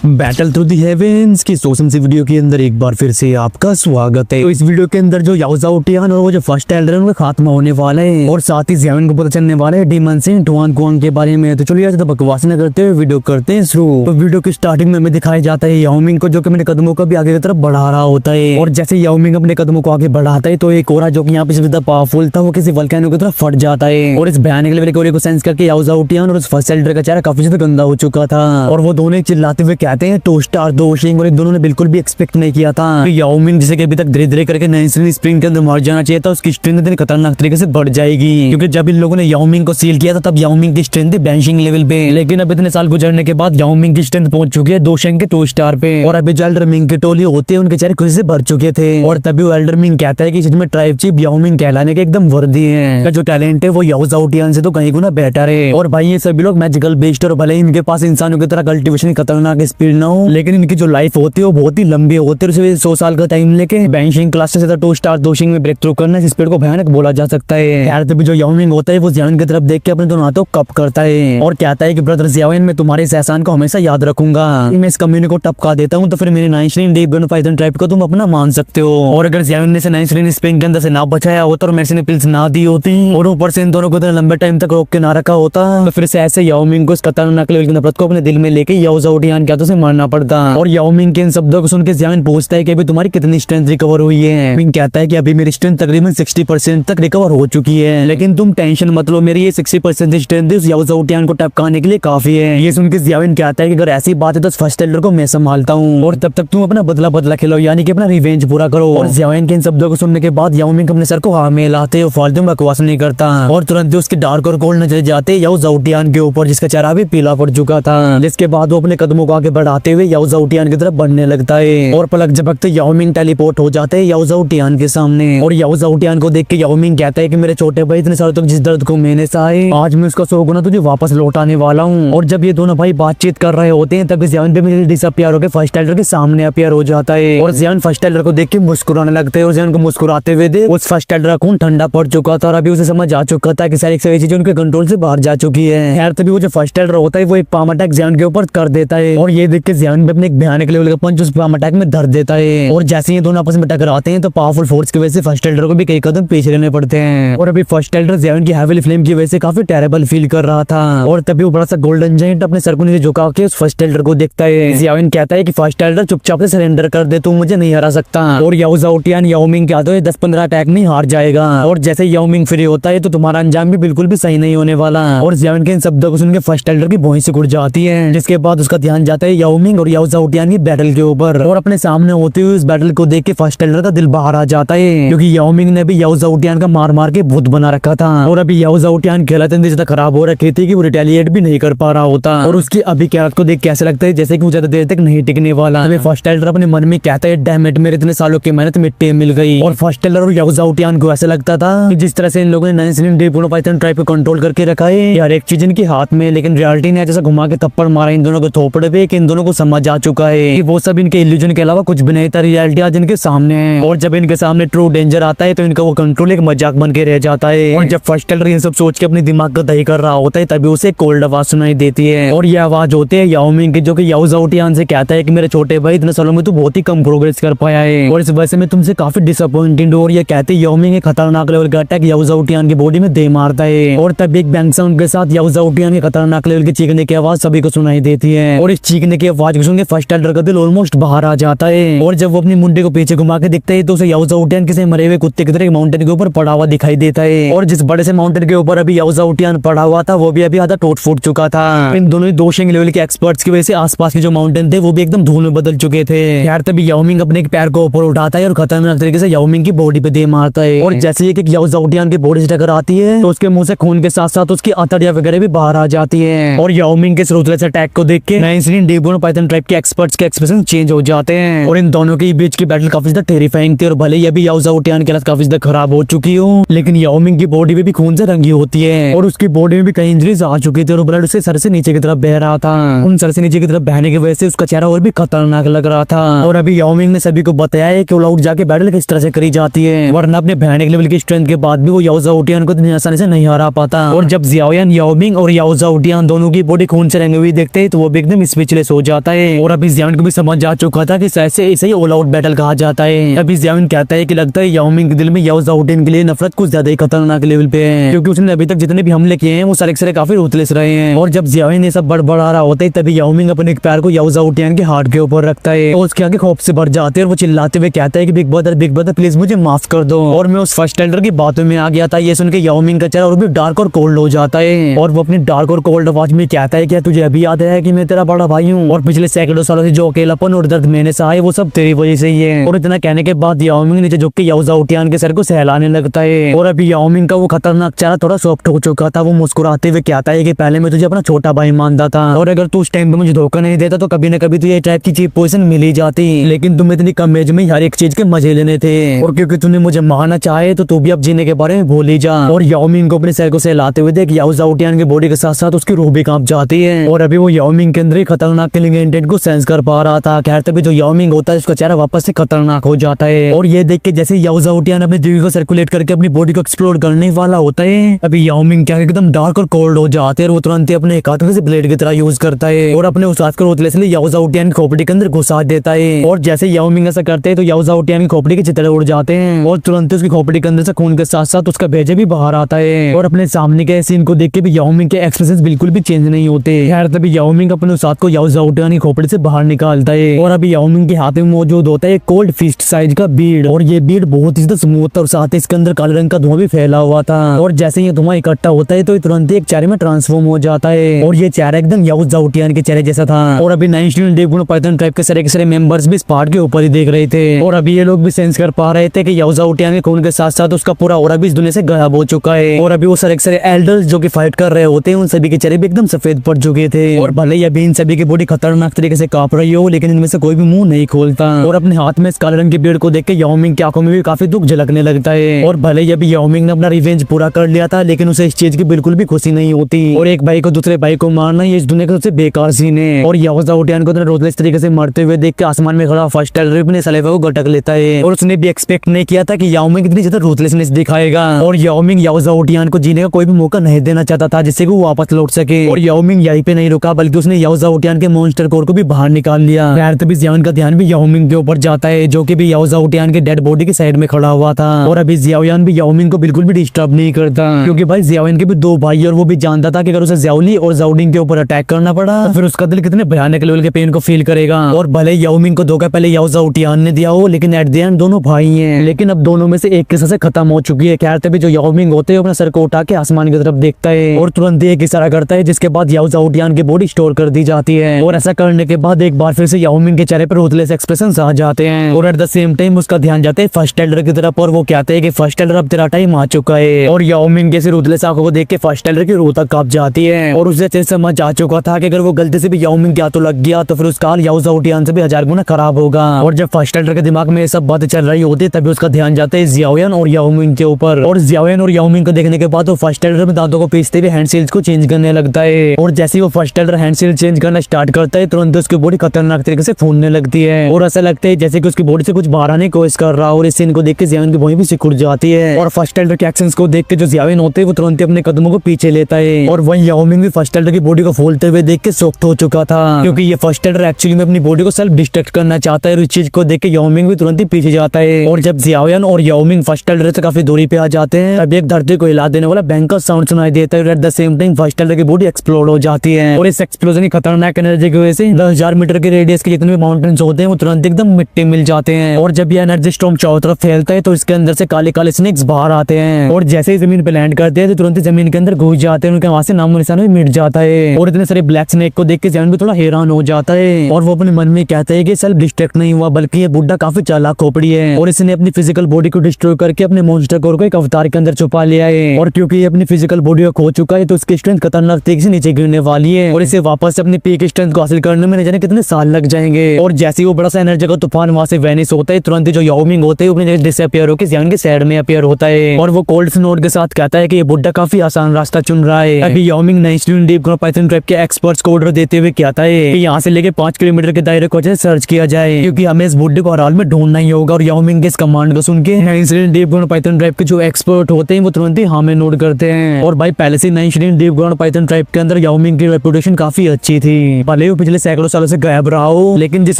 Battle through the heavens की सोसम सी video के अंदर एक बार फिर से आपका स्वागत है। तो इस वीडियो के अंदर जो याओ झाओ टियान और वो जो फर्स्ट एल्डर उनका खात्मा होने वाला है और साथ ही ज़ियाओमिन को पता चलने वाला है डीमन सिंह टुआन कुआंग के बारे में। तो चलिए तो बकवास न करते हुए वीडियो करते हैं शुरू। तो वीडियो की स्टार्टिंग में हमें दिखाया जाता है याओमिन को जो कि अपने कदमों को भी आगे की तरफ बढ़ा रहा होता है और जैसे याओमिन अपने कदमों को आगे बढ़ाता है तो एक कोरा जो कि यहाँ पे ज्यादा पावरफुल था वो किसी वल्केनो की तरफ फट जाता है और इस भयानक लेवल कोरे को सेंस करके याओ झाओ टियान और उस फर्स्ट एल्डर का चेहरा काफी ज्यादा गंदा हो चुका था और वो दोनों चिल्लाते हुए कहते हैं टू स्टार दो शिंग और इन दोनों ने बिल्कुल भी एक्सपेक्ट नहीं किया था कि याओमिन जिसे कि अभी तक धीरे धीरे करके नई स्प्रिंग के अंदर मर जाना चाहिए था उसकी स्ट्रेंथ इतनी खतरनाक तरीके से बढ़ जाएगी क्योंकि जब इन लोगों ने याओमिन को सील किया था तब याओमिन की स्ट्रेंथ थी बैंशिंग लेवल पे, लेकिन अब इतने साल गुजरने के बाद याओमिन की स्ट्रेंथ पहुंच चुकी है दो शिंग के 2 स्टार पे और अभी जो एल्डर मिंग के टोली होते हैं उनके चेहरे खुशी से भर चुके थे और तभी वो एल्डर मिंग कहता है कि इसमें ट्राइब चीफ याओमिन कहलाने के एकदम वर्दी है, जो टैलेंट है वो याओ झाओ टियान से तो कहीं गुना बेटर है। और भाई ये सभी लोग मैजिकल बेस्ड और भले इनके पास इंसानों की तरह कल्टीवेशन खतरनाक स्पीड ना हो लेकिन इनकी जो लाइफ होती है वो बहुत ही लंबी होती है। 100 साल का टाइम लेके बैंशिंग क्लास से 2 स्टार 2 शिंग में ब्रेक थ्रू करना इस स्पीड को भयानक बोला जा सकता है। यार तभी जो याओमिन होता है वो ज़ियाओमिन की तरफ देख के अपने दोनों हाथों कप करता है और कहता है कि ब्रदर ज़ियाओमिन मैं तुम्हारे इस एहसान को हमेशा याद रखूंगा, मैं इस कम्युनिटी को टपका देता हूँ तो फिर मेरे नाइनस्ट्रीन डीप गन पाइथन ट्राइब को तुम अपना मान सकते हो और अगर ज़ियाओमिन ने नाइनस्ट्रीन स्प्रिंग के अंदर से ना बचाया होता और मेरे ने पिल्स ना दी होती और ऊपर से इन दोनों को लंबे टाइम तक रोक के ना रखा होता तो फिर से ऐसे याओमिन को इस खतरनाक लेवल की नफरत को अपने दिल में लेके याओ झाओ टियान के हाथों से मारना पड़ता और याओमिन के इन शब्दों को सुन के ज़ियाओमिन पूछता है कि अभी तुम्हारी कितनी स्ट्रेंथ रिकवर हुई है। मिंग कहता है कि अभी मेरी स्ट्रेंथ तकरीबन 60% तक रिकवर हो चुकी है लेकिन तुम टेंशन मत लो, मेरी ये 60% स्ट्रेंथ उस याओ झाओ टियान को टपकाने के लिए काफी है। ये सुन के ज़ियाओमिन कहता है कि अगर ऐसी बात है तो फर्स्ट एल्डर को मैं संभालता हूँ और तब तक तुम अपना बदला खिलाओ यानी कि अपना रिवेंज पूरा करो। और ज़ियाओमिन के इन शब्दों को सुनने के बाद याओमिन अपने सर को हाँ में लाते और फालतू में बकवास नहीं करता और तुरंत उसके डार्क और कोल्ड नजर जाते याओ झाओ टियान के ऊपर जिसका चेहरा भी पीला पड़ चुका था, जिसके बाद वो अपने कदमों को आगे बढ़ाते हुए याओ झाओ टियान की तरफ बढ़ने लगता है और पलक झपकते याओमिन टेलीपोर्ट हो जाते हैं याओ झाओ टियान के सामने और याओ झाओ टियान को देख के याओमिन कहता है कि मेरे छोटे भाई इतने सालों तक जिस दर्द को मैंने सहे आज मैं उसका 100 गुना तुझे वापस लौटाने वाला हूँ। और जब ये दोनों भाई बातचीत कर रहे होते हैं तभी ज़ियाओमिन भी डिसअपियर होकर फर्स्ट एल्डर के सामने अपीयर हो जाता है और ज़ियाओमिन फर्स्ट एल्डर को देख के मुस्कुराने लगते हैं और ज़ियाओमिन को मुस्कुराते हुए देख उस फर्स्ट एल्डर का खून ठंडा पड़ चुका था और अभी उसे समझ आ चुका था कि सारी चीजें उनके कंट्रोल से बाहर जा चुकी है। यार तभी वो जो फर्स्ट एल्डर होता है वो एक पाम अटैक ज़ियाओमिन के ऊपर कर देता है और ये देख के ज़ियाओमिन अपने एक भयानक लेवल का पंच उस पाम अटैक में धर देता है और जैसे ये दोनों आपस में टकराते हैं तो पावरफुल फोर्स की वजह से फर्स्ट एल्डर को भी कई कदम पीछे रहने पड़ते हैं और अभी फर्स्ट एल्डर ज़ियाओमिन की हैवी फ्लेम की वजह से काफी टेरेबल फील कर रहा था और तभी वो बड़ा सा गोल्डन जायंट अपने सर को नीचे झुका के उस फर्स्ट एल्डर को देखता है। ज़ियाओमिन कहता है कि फर्स्ट एल्डर चुपचाप से सरेंडर कर दे, तू मुझे नहीं हरा सकता और याओ झाओ टियान याओमिन के हाथों 10-15 अटैक नहीं हार जाएगा और जैसे याओमिन फ्री होता है तो तुम्हारा अंजाम भी बिल्कुल भी सही नहीं होने वाला। और ज़ियाओमिन के इन शब्दों को सुन के फर्स्ट एल्डर की भौहें सिकुड़ जाती है जिसके बाद उसका ध्यान जाता है याओमिन और याओ झाओ टियान की बैटल के ऊपर और अपने सामने होते हुए इस बैटल को देख के फर्स्ट एल्डर का दिल बाहर आ जाता है क्योंकि याओमिन ने भी याओ झाओ टियान का मार के भूत बना रखा था और अभी याओ झाओ टियान की हालत इतनी खराब हो रखी थी कि वो रिटेलिएट भी नहीं कर पा रहा होता और उसकी अभी की हालत को देख कैसे लगता है जैसे कि वो ज्यादा देर तक नहीं टिकने वाला। अभी फर्स्ट एल्डर अपने मन में कहता है डैम इट, मेरे इतने सालों की मेहनत मिट्टी मिल गई। और फर्स्ट एल्डर और याओ झाओ टियान को ऐसा लगता था कि जिस तरह से इन लोगों ने नाइनस्ट्रीन डीप पाइथन ट्राइब को कंट्रोल करके रखा है यार एक चीज इनके हाथ में, लेकिन रियलिटी ने जैसा घुमा के थप्पड़ मारा इन दोनों को थोपड़े पे कि इन दोनों को समझ आ चुका है कि वो सब इनके इल्यूजन के अलावा कुछ भी नहीं था, रियलिटी आज इनके सामने है और जब इनके सामने ट्रू डेंजर आता है तो इनका वो कंट्रोल एक मजाक बन के रह जाता है। और जब फर्स्ट एल्डर ये सब सोच के अपने दिमाग का दही कर रहा होता है तभी उसे कोल्ड आवाज सुनाई देती है और ये आवाज होती है याओमिन की जो कि याओ झाओ टियान से कहता है कि मेरे छोटे भाई इतने सालों में तू बहुत ही कम प्रोग्रेस कर पाया है और इस वजह से मैं तुमसे काफी डिसअपॉइंटेड हूं। और ये कहते याओमिन एक खतरनाक लेवल का अटैक याओ झाओ टियान की बॉडी में दे मारता है और तब एक बैंग साउंड के साथ याओ झाओ टियान के खतरनाक लेवल के चीखने की आवाज सभी को सुनाई देती है और इस चीखने की आवाज को सुन के फर्स्ट एल्डर का दिल ऑलमोस्ट बाहर आ जाता है और जब वो अपनी मुंडी को पीछे घुमा के दिखता है तो उसे याओ झाओ टियान किसी मरे हुए कुत्ते की तरह माउंटेन के ऊपर पड़ा हुआ दिखाई देता है और जिस बड़े से माउंटेन के ऊपर अभी याओ झाओ टियान पड़ा हुआ था वो भी अभी आधा टूट फूट चुका था। इन दोनों ही 2 शिंग लेवल के एक्सपर्ट्स की वजह से आसपास के जो माउंटेन थे वो भी एकदम धूल में बदल चुके थे। यार तभी याओमिन अपने एक पैर को ऊपर उठाता है और खतरनाक तरीके से याओमिन की बॉडी पे दे मारता है और जैसे ही याओ झाओ टियान की बॉडी से टकराती है तो उसके मुंह से खून के साथ साथ उसकी आंतड़ियां वगैरह भी बाहर आ जाती है और याओमिन के रूथलेस अटैक को देख के नाइनस्ट्रीन डीप पाइथन ट्राइब के एक्सपर्ट्स के एक्सप्रेशन चेंज हो जाते हैं और इन दोनों के बीच की बैटल काफी ज्यादा टेरिफाइंग थी और भले ही अभी याओ झाओ टियान की हालत काफी ज्यादा खराब हो चुकी हो लेकिन याओमिन की बॉडी में भी खून से रंगी होती है और उसकी बॉडी में भी कई इंजरीज आ चुकी थी और ब्लड उसके सर से नीचे की तरफ बह रहा था। उन सर से नीचे की तरफ बहने की वजह से उसका चेहरा और भी खतरनाक लग रहा था और अभी याओमिन ने सभी को बताया है कि ऑल आउट जाके बैटल किस तरह से करी जाती है वरना अपने भयानक लेवल की स्ट्रेंथ के बाद भी वो याओ झाओ टियान को इतनी आसानी से नहीं हरा पाता। और जब ज़ियाओयान याओमिन और याओ झाओ टियान दोनों की बॉडी खून से रंगी हुई देखते हैं तो वो भी एकदम स्पीचलेस हो जाता है। और अभी जियाविन को भी समझ जा चुका था कि ऐसे इसे ही ऑल आउट बैटल कहा जाता है। अभी जियाविन कहता है कि लगता है याओ मिंग के दिल में याओ जाओटिन के लिए नफरत कुछ ज्यादा ही खतरनाक लेवल पे है, क्योंकि उसने अभी तक जितने भी हमले किए हैं वो सारे के सारे काफी रूथलेस रहे हैं। और जब जियाविन ये सब बड़बड़ा रहा होता है तभी याओ मिंग अपने एक पैर को याओ जाओटिन के हार्ट के ऊपर रखता है। तो उसके आगे खौफ से भर जाते हैं और वो चिल्लाते हुए कहता है कि बिग ब्रदर प्लीज मुझे माफ कर दो। और मैं उस फर्स्ट एल्डर की बातों में आ गया था। ये सुन के याओ मिंग का चेहरा और भी डार्क और कोल्ड हो जाता है और वो अपनी डार्क और कोल्ड आवाज में कहता है कि तुझे अभी याद है कि मैं तेरा बड़ा भाई हूँ और पिछले सैकड़ों सालों से जो अकेलापन और दर्द मैंने सहा है वो सब तेरी वजह से ही है। और इतना कहने के बाद याओ मिंग नीचे झुक के याओ जाओटिन के सर को सहलाने लगता है। और अभी याओ मिंग का वो खतरनाक चेहरा थोड़ा सॉफ्ट हो चुका था। वो मुस्कुराते हुए कहता है कि पहले मैं तुझे अपना छोटा भाई मानता था और अगर तू उस टाइम पे मुझे धोखा नहीं देता तो कभी न कभी तुझे टाइप की चीप पोजीशन मिल ही जाती, लेकिन तुम इतनी कम एज में हर एक चीज के मजे लेने थे और क्योंकि तूने मुझे मारना चाहे तो तू भी अब जीने के बारे में भूल ही जा। और याओ मिंग को अपने सर को सहलाते हुए देख याओ जाओटिन की बॉडी के साथ साथ उसकी रूह भी कांप जाती है। और अभी वो याओ मिंग के अंदर ही खतरनाक किलिंग इंटेंट को सेंस कर पा रहा था। खैर तभी जो याओ मिंग होता है उसका चेहरा वापस से खतरनाक हो जाता है और ये देख के जैसे याओ जाओटिन अपने दिल को सर्कुलेट करके अपनी बॉडी को एक्सप्लोर करने वाला होता है अभी याओ मिंग क्या एकदम डार्क और कोल्ड हो जाते हैं और वो तुरंत ही अपने हाथ से ब्लेड की तरह यूज करता है और अपने उस हाथ को रोतले से याओ जाओटिन की खोपड़ी के अंदर घुसा देता है। और जैसे याओ मिंग ऐसा करते हैं तो याओ जाओटिन की खोपड़ी के चितड़े उड़ जाते हैं और तुरंत उसकी खोपड़ी के अंदर से खून के साथ साथ उसका भेजा भी बाहर आता है। और अपने सामने के सीन को देख के भी याओ मिंग के एक्सप्रेशंस बिल्कुल भी चेंज नहीं होते। खैर तभी याओ मिंग अपने उस हाथ को याओ जाओटिन की खोपड़ी से बाहर निकालता है और अभी याओ मिंग के हाथ में मौजूद होता है एक कोल्ड फिस्ट साइज का बीड और ये बीड बहुत ही स्मूथ था और साथ ही इसके अंदर काले रंग का धुआं भी फैला हुआ था। और जैसे ये धुआं इकट्ठा होता है तो तुरंत ही एक चेहरे में ट्रांसफॉर्म हो जाता है और ये चेहरा एकदम याओ जाओटिन के चेहरे जैसा था। और अभी 9 डीप ग्नो पाइथन ट्राइब के सारे मेंबर्स भी इस पहाड़ के ऊपर ही देख रहे थे और अभी ये लोग भी सेंस कर पा रहे थे कि याओ जाओटिन के खून के साथ साथ उसका पूरा ऑरा भी इस दुनिया से गायब हो चुका है। और अभी वो सारे एल्डर्स जो कि फाइट कर रहे होते हैं उन सभी के चेहरे भी एकदम सफेद पड़ चुके थे और भले ही अभी इन सभी की बॉडी खतरनाक तरीके से कांप रही हो लेकिन इनमें से कोई भी मुंह नहीं खोलता। और अपने हाथ में इस काले रंग के बीड को देख के याओ मिंग की आंखों में भी काफी दुख झलकने लगता है। और भले ही अभी याओ मिंग ने अपना रिवेंज पूरा कर लिया था लेकिन उसे इस चीज की बिल्कुल भी खुशी नहीं होती और एक भाई को दूसरे भाई को मारना ये इस दुनिया का सबसे बेकार सीन है। और याओ जाओटिन को रोतलेस तरीके से मरते हुए देख के आसमान में खड़ा फर्स्ट एल्डर अपने सलेवा को गटक लेता है और उसने भी एक्सपेक्ट नहीं किया था कि याओ मिंग इतनी ज्यादा रूथलेसनेस दिखाएगा। और याओ मिंग याओ जाओटिन को जीने का कोई भी मौका नहीं देना चाहता था जिससे वो वापस लौट सके। और याओ मिंग यहीं पे नहीं रुका बल्कि उसने याओ जाओटिन के मॉन्स्टर कोर को भी बाहर निकाल लिया। खैर तभी जियाविन का ध्यान भी याओ मिंग के ऊपर जाता है जो कि भी याओ जाओटिन के डेड बॉडी के साइड में खड़ा हुआ था। और अभी जियाविन भी याओ मिंग को बिल्कुल भी डिस्टर्ब नहीं करता क्योंकि भाई जियाविन के भी दो भाई और वो भी जानता था कि अगर उसे ज़ाओली और जाओडिंग के ऊपर अटैक करना पड़ा तो फिर उसका दिल कितने भयानक लेवल के पेन को फील करेगा। और भले याओ मिंग को धोखा पहले याओ जाओटिन ने दिया हो लेकिन एट द एंड दोनों भाई हैं लेकिन अब दोनों में से एक की सांसें खत्म हो चुकी है। खैर तभी जो याओ मिंग होते हैं अपना सर को उठा के आसमान की तरफ देखता है और तुरंत एक इशारा करता है जिसके बाद याओ जाओटिन की बॉडी स्टोर कर दी जाती है। और ऐसा करने के बाद एक बार फिर से याओ मिंग के चेहरे पर रूथलेस एक्सप्रेशंस आ जाते हैं और एट द सेम टाइम उसका ध्यान जाता है फर्स्ट एल्डर की तरफ और वो कहते हैं कि फर्स्ट एल्डर अब तेरा टाइम आ चुका है। और याओ मिंग के रूथलेस आंखों को देख के फर्स्ट एल्डर की रूह तक कांप जाती है और उसे अच्छे से समझ आ चुका था कि अगर वो गलती से भी याओ मिंग के हाथों लग गया तो फिर उसका हाल याओ जाओटिन से भी 1000 गुना खराब होगा। और जब फर्स्ट एल्डर के दिमाग में ये सब बातें चल रही होती है तभी उसका ध्यान जाता है जियाविन और याओ मिंग के ऊपर। और जियाविन और याओ मिंग को देखने के बाद वो फर्स्ट एल्डर में दांतों को पीसते हुए हैंड सील्स को चेंज करने लगता है और जैसे ही वो first Elder hand seal change करना स्टार्ट करता है तुरंत उसकी बॉडी खतरनाक तरीके से फूलने लगती है और ऐसा लगता है जैसे कि उसकी बॉडी से कुछ बाहर आने की कोशिश कर रहा है। और इस सीन को देख के जियाविन की भौहें भी सिकुड़ जाती है और फर्स्ट एल्डर के एक्शंस को देख के जो जियाविन होते हैं वो तुरंत अपने कदमों को पीछे लेता है। और वहीं याओ मिंग भी फर्स्ट एल्डर की बॉडी को फूलते हुए देख के शॉक्ड हो चुका था क्योंकि ये फर्स्ट एल्डर एक्चुअली में अपनी बॉडी को सेल्फ डिस्ट्रैक्ट करना चाहता है और इस चीज को देख के याओ मिंग भी तुरंत ही पीछे जाता है। और जब जियाविन और याओ मिंग फर्स्ट एल्डर से काफी दूरी पे आ जाते हैं तब एक धरती को हिला देने वाला भयंकर साउंड सुनाई देता है और at the same time first Elder की बॉडी एक्सप्लोड हो जाती है। और इस एक्सप्लोजन की खतरनाक एनर्जी की वजह से 10,000 मीटर के रेडियस के जितने भी माउंटेन्स होते हैं वो तुरंत एकदम मिट्टी मिल जाते हैं। और जब ये एनर्जी स्टॉर्म चारों तरफ फैलता है तो इसके अंदर से काले काले स्नेक्स बाहर आते हैं और जैसे ही जमीन पे लैंड करते हैं तो तुरंत जमीन के अंदर घुस जाते हैं। उनके वहां से नामो निशान भी मिट जाता है और इतने सारे ब्लैक स्नेक को देख के जियाविन भी थोड़ा हैरान हो जाता है और वो अपने मन में कहता है कि सेल्फ डिस्ट्रैक्ट नहीं हुआ बल्कि ये बुड्ढा काफी चालाक खोपड़ी है और इसने अपनी फिजिकल बॉडी को डिस्ट्रॉय करके अपने मॉन्स्टर कोर को एक अवतार के अंदर छुपा लिया है। और क्योंकि ये अपनी फिजिकल बॉडी को खो चुका है तो इसकी स्ट्रेंथ खतरनाक तरीके से नीचे गिरने वाली है और इसे वापस अपनी पीक स्ट्रेंथ को हासिल करने में न जाने कितने साल लग जाएंगे। और जैसे ही वो बड़ा सा एनर्जी का तूफान वहां से वेनिस होता है तुरंत जो याओ मिंग होते हैं अपने डिसअपियर होकर जियाविन के साइड में अपीयर होता है और वो कोल्ड स्नोट के साथ कहता है कि ये बुड्ढा काफी आसान रास्ता चुन रहा है। अभी याओ मिंग 9 डीप ग्नो पाइथन ट्राइब के एक्सपर्ट्स को ऑर्डर देते हुए कहता है कि यहाँ से लेके 5 किलोमीटर के दायरे को सर्च किया जाए क्योंकि हमें इस बुड्ढे को हर हाल में ढूंढना ही होगा। और याओ मिंग के इस कमांड को सुन के 9 डीप ग्नो पाइथन ट्राइब के जो एक्सपर्ट होते हैं वो तुरंत ही हाँ में नोट करते हैं। और भाई पहले से 9 डीप ग्नो पाइथन ट्राइब के अंदर याओ मिंग की रेपुटेशन काफी अच्छी थी। भले ही पिछले सैकड़ों सालों से गायब रहा हो, लेकिन जिस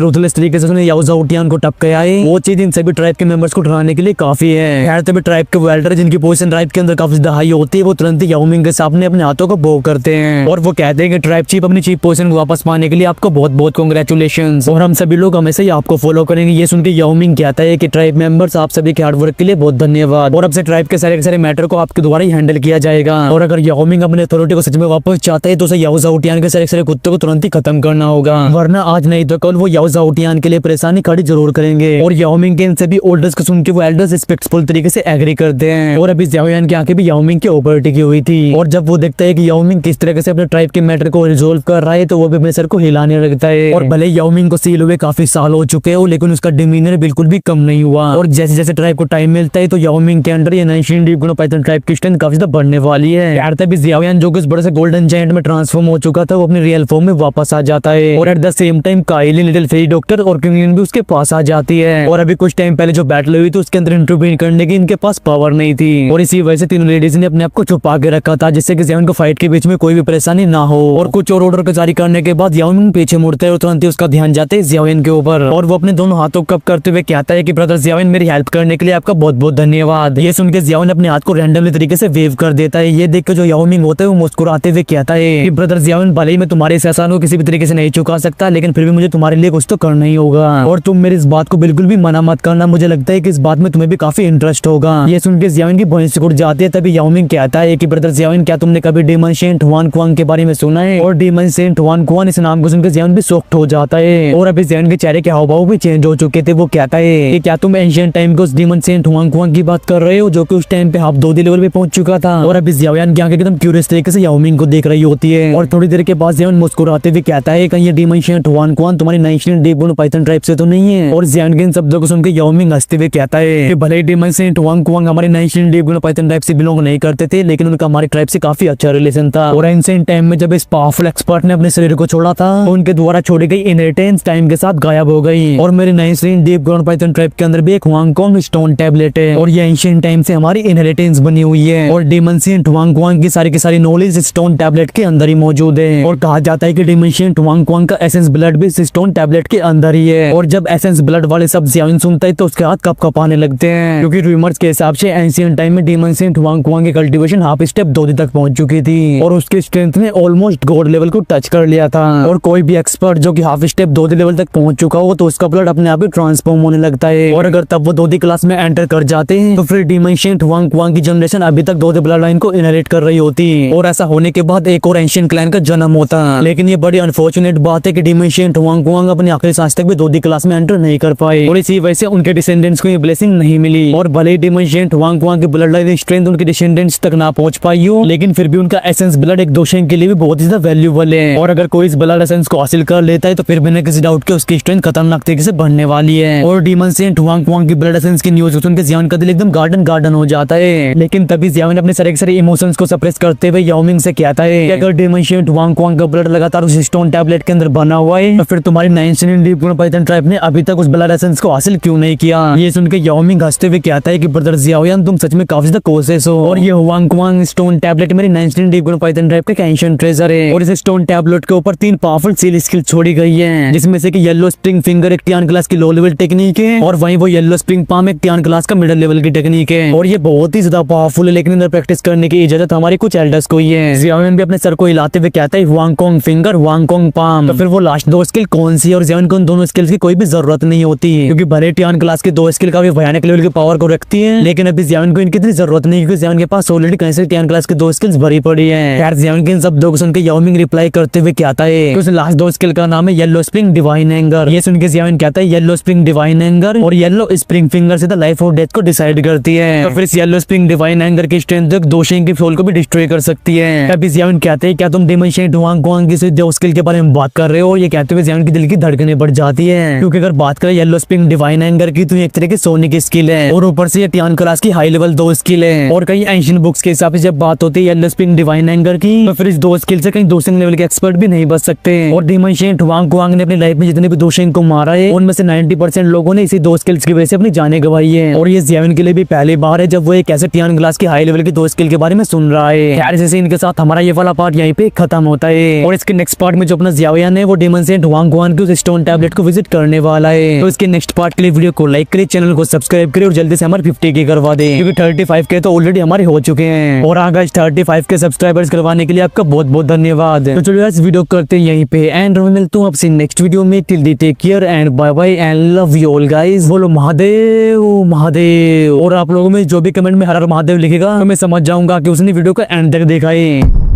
रूथलेस तरीके से उसने याओ जाओ टियान को टपकाया है, वो चीज इन सभी ट्राइब के मेंबर्स को डराने के लिए काफी है। खैर तभी ट्राइब के वेल्डर जिनकी पोजीशन ट्राइब के अंदर काफी हाई होती है, वो तुरंत ही याओ मिंग के सामने अपने हाथों को बो करते हैं और वो कहते हैं कि ट्राइब चीफ अपनी चीफ पोजीशन वापस पाने के लिए आपको बहुत बहुत कांग्रेचुलेशंस और हम सभी लोग हमेशा ही आपको फॉलो करेंगे। ये सुन के याओ मिंग कहता है कि ट्राइब मेंबर्स आप सभी के हार्डवर्क के लिए बहुत धन्यवाद और अब से ट्राइब के सारे मैटर को आपके द्वारा ही हैंडल किया जाएगा। और अगर याओ मिंग अपने अथॉरिटी को सच में वापस चाहता है तो उसे याओ जाओ टियान के सारे कुत्तों को तुरंत ही खत्म करना होगा, वरना आज नहीं तो कल वो याओ जाओ टियान के लिए परेशानी खड़ी जरूर करेंगे। और याओ मिंग के इन सभी ऑर्डर्स को सुन के वो एल्डर्स रिस्पेक्टफुल तरीके से एग्री करते हैं और अभी याओ यान की आंखें भी याओ मिंग के ऊपर टिकी हुई थी और जब वो देखता है कि याओ मिंग किस तरह से अपने ट्राइब के मैटर को रिजोल्व कर रहा है तो वो भी अपने सर को हिलाने लगता है। और भले याओ मिंग को सील हुए काफी साल हो चुके हो, लेकिन उसका डिमीनर बिल्कुल भी कम नहीं हुआ और जैसे जैसे ट्राइब को टाइम मिलता है तो याओ मिंग के अंडर ये एंशिएंट डीप ग्नो पाइथन ट्राइब की स्ट्रेंथ काफी ज्यादा बढ़ने वाली है। यार तभी याओ यान जो कि उस बड़े से गोल्डन जायंट में ट्रांसफॉर्म हो चुका था वो अपनी रियल फॉर्म में वापस आ जाता है और at the same time Kylie little fairy doctor और क्वीन भी उसके पास आ जाती है। और अभी कुछ टाइम पहले जो बैटल हुई थी उसके अंदर इंटरवीन करने की इनके पास पावर नहीं थी और इसी वजह से तीनों लेडीज ने अपने आप को छुपा के रखा था जिससे कि ज़ियाओन को फाइट के बीच में कोई भी परेशानी ना हो। और कुछ और ऑर्डर को जारी करने के बाद याओ मिंग पीछे मुड़ते हैं और तुरंत ही उसका ध्यान जाते है ज़ियाओ यान के ऊपर और वो अपने दोनों हाथों कप करते हुए कहता है कि ब्रदर ज़ियाओ यान मेरी हेल्प करने के लिए आपका बहुत बहुत धन्यवाद। ये सुन के ज़ियाओ यान अपने हाथ को रैंडमली तरीके से वेव कर देता है। ये देख के जो याओ मिंग होता है वो मुस्कुराते हुए कहता है कि ब्रदर ज़ियाओ यान भले ही मैं तुम्हारे इस एहसान को किसी भी तरीके से नहीं चुका सकता, लेकिन फिर भी मुझे तुम्हारे लिए कुछ तो करना ही होगा और तुम मेरी इस बात को बिल्कुल भी मना मत करना। मुझे लगता है कि इस बात में तुम्हें भी काफी इंटरेस्ट होगा। ये सुन के ज़ियाओ यान की भौहें सिकुड़ जाती है। तभी याओ मिंग कहता है कि ब्रदर ज़ियाओ यान क्या तुमने कभी डेमन सेंट हुआन कुआंग के बारे में सुना है? और डेमन सेंट हुआन कुआंग इस नाम को सुनकर ज़ियाओ यान भी शॉक्ड हो जाता है और अभी ज़ियाओ यान के चेहरे के हाव भाव भी चेंज हो चुके थे। वो कहता है कि क्या तुम एंशिएंट टाइम के उस डेमन सेंट हुआन कुआंग की बात कर रहे हो जो कि उस टाइम पे हाफ 2D लेवल पे पहुंच चुका था? और अभी ज़ियाओ यान की आंखें एकदम क्यूरियस तरीके से याओ मिंग को देख रही होती है और थोड़ी देर के बाद ज़ियाओ यान मुस्कुराते हुए कहता है कहीं ये डेमन सेंट हुआन कुआंग तुम्हारी एंशिएंट डीप ग्नो पाइथन ट्राइब से तो नहीं है? और ज़ियाओ यान के इन शब्दों को सुनकर याओ मिंग हंसते हुए कहता है कि भले ही डेमन सेंट हुआन कुआंग हमारे एंशिएंट डीप ग्नो पाइथन ट्राइब से बिलोंग नहीं करते थे, लेकिन उनका हमारी ट्राइब से काफी अच्छा रिलेशन था और एंशिएंट टाइम में जब इस पावरफुल एक्सपर्ट ने अपने शरीर को छोड़ा था तो उनके द्वारा छोड़ी गई इनहेरिटेंस टाइम के साथ गायब हो गई और मेरे एंशिएंट डीप ग्नो पाइथन ट्राइब के अंदर भी एक हुआंग कुआंग स्टोन टैबलेट है और ये एंशिएंट टाइम से हमारी इनहेरिटेंस बनी हुई है और डेमन सेंट हुआंग कुआंग की सारी नॉलेज स्टोन टैबलेट के अंदर ही मौजूद है और कहा जाता है कि डेमन सेंट हुआंग कुआंग का एसेंस ब्लड भी इस स्टोन टैबलेट के अंदर ही है। और जब एसेंस ब्लड वाले सब ज़ियाओ यान सुनता है तो उसके हाथ कप-कपाने लगते हैं क्योंकि रूमर्स के हिसाब से एंशिएंट टाइम में डेमन सेंट हुआंग कुआंग की कल्टीवेशन हाफ स्टेप 2D तक पहुंच चुकी थी और उसकी स्ट्रेंथ ने ऑलमोस्ट गॉड लेवल को टच कर लिया था और कोई भी एक्सपर्ट जो कि हाफ स्टेप 2D लेवल तक पहुंच चुका हो तो उसका ब्लड अपने आप ही ट्रांसफॉर्म होने लगता है और अगर तब वो 2D क्लास में एंटर कर जाते हैं तो फिर डेमन सेंट हुआंग कुआंग की जनरेशन अभी तक 2D ब्लड लाइन को इनहेरिट कर रही होती और ऐसा होने के बाद एक और एंशिएंट क्लैन का जन्म होता। लेकिन ये बड़ी अनफॉर्चुनेट बात है कि डेमन सेंट हुआंग कुआंग अपनी आखिरी सांस तक भी 2D क्लास में एंटर नहीं कर पाए और इसी वजह से उनके डिसेंडेंट्स को ये ब्लेसिंग नहीं मिली और भले ही डेमन सेंट हुआंग कुआंग की ब्लड लाइन स्ट्रेंथ उनके डिसेंडेंट्स तक ना पहुंच पाई हो, लेकिन फिर भी उनका एसेंस ब्लड एक दोशेंग के लिए भी बहुत ही ज्यादा वैल्यूएबल है और अगर कोई इस ब्लड एसेंस को हासिल कर लेता है तो फिर बिना किसी डाउट के उसकी स्ट्रेंथ खतरनाक तरीके से बढ़ने वाली है। और डेमन सेंट हुआंग कुआंग की ब्लड एसेंस की न्यूज़ सुनकर ज़ियाओ यान का दिल एकदम गार्डन हो जाता है। लेकिन तभी ज़ियाओ यान अपने सारे इमोशंस को सप्रेस करते हुए याओ मिंग से कहता है कि अगर डेमन सेंट हुआंग कुआंग का ब्लड लगातार उस स्टोन टैबलेट के अंदर बना हुआ है तो फिर तुम्हारी एंशिएंट डीप ग्नो पाइथन ट्राइब ने अभी तक उस ब्लड एसेंस को हासिल क्यों नहीं किया? ये सुन के याओ मिंग हंसते हुए कहता है कि ब्रदर ज़ियाओ यान तुम सच में काफी ज्यादा कोशिश हो और ये हुआंग कुआंग स्टोन टैबलेट मेरी एंशिएंट डीप ग्नो पाइथन ट्राइब का एंशिएंट ट्रेजर है और इस स्टोन टैबलेट के ऊपर 3 पावरफुल सील स्किल छोड़ी गई है जिसमें से कि येलो स्प्रिंग फिंगर एक टियान क्लास की लो लेवल टेक्निक है और वहीं वो येलो स्प्रिंग पाम एक टियान क्लास का मिडिल लेवल की टेक्निक है और ये बहुत ही ज्यादा पावरफुल है, लेकिन इधर प्रैक्टिस करने की इजाजत हमारे कुछ एल्डर्स को ही है। ज़ियाओ यान भी अपने सर को हिलाते हुए कहता है Huang Kuang finger Huang Kuang palm. तो फिर वो लास्ट 2 स्किल कौन सी है? और ज़ियाओ यान को उन दोनों स्किल्स की कोई भी जरूरत नहीं होती क्योंकि भले टियान क्लास की 2 स्किल काफी भयानक लेवल की पावर को रखती है, लेकिन अभी ज़ियाओ यान को इनकी इतनी जरूरत नहीं क्योंकि ज़ियाओ यान के पास ऑलरेडी कहीं से टियान क्लास की 2 स्किल्स भरी पड़ी है। यार ज़ियाओ यान के इन शब्दों को सुनकर याओ मिंग रिप्लाई करते हुए कहता है कि उस लास्ट 2 स्किल का नाम है येलो स्प्रिंग डिवाइन एंगर। ये सुन के ज़ियाओ यान कहता है येलो स्प्रिंग डिवाइन एंगर और येलो स्प्रिंग फिंगर से द लाइफ और डेथ को डिसाइड करती है। तो फिर इस येलो स्प्रिंग डिवाइन एंगर की स्ट्रेंथ दोशेंग की सोल को भी डिस्ट्रॉय कर सकती है। अभी ज़ियाओ यान कहते हैं क्या तुम डेमन सेंट हुआंग कुआंग की 2 स्किल के बारे में बात कर रहे हो? ये कहते हुए ज़ियाओ यान की दिल की धड़कनें बढ़ जाती है क्योंकि अगर बात करें येलो स्प्रिंग डिवाइन एंगर की तो एक तरह की सोने की स्किल है और ऊपर से ये टियान क्लास की हाई लेवल 2 स्किल है और कई एंशिएंट बुक्स के हिसाब से जब बात होती है येलो स्प्रिंग डिवाइन एंगर की तो फिर इस 2 स्किल से कहीं दोशेंग लेवल के एक्सपर्ट भी नहीं बच सकते। और डेमन सेंट हुआंग कुआंग ने अपनी लाइफ में जितने भी दोशेंग को मारा है उनमें से 90% लोगों ने इसी 2 स्किल्स की वजह से अपनी जानें गंवाई है और ये ज़ियाओ यान के लिए भी पहली बार है जब वो एक ऐसे टियान क्लास की हाई लेवल की 2 स्किल के बारे में सुन रहा है। यार जैसे इनके साथ हमारा ये वाला पार्ट यहीं पे खत्म होता है और इसके नेक्स्ट पार्ट में जो अपना जियाओयान है वो डेमन सेंट हुआंग गुआन की उस स्टोन टैबलेट को विजिट करने वाला है। तो इसके नेक्स्ट पार्ट के लिए वीडियो को लाइक करिए, चैनल को सब्सक्राइब करिए और जल्दी से हमारे 50 के करवा दे, क्योंकि 35 के तो ऑलरेडी हमारे हो चुके हैं। और आगे 35 के सब्सक्राइबर्स करवाने के लिए आपका बहुत बहुत धन्यवाद। तो चलो इस वीडियो करते हैं यहीं पे एंड मिलता हूँ आपसे नेक्स्ट वीडियो में। Till the take care and bye bye and love you all guys. बोलो महादेव महादेव। और आप लोगों में जो भी कमेंट में हर हर महादेव लिखेगा तो मैं समझ जाऊंगा कि उसने वीडियो का एंड तक देखा है।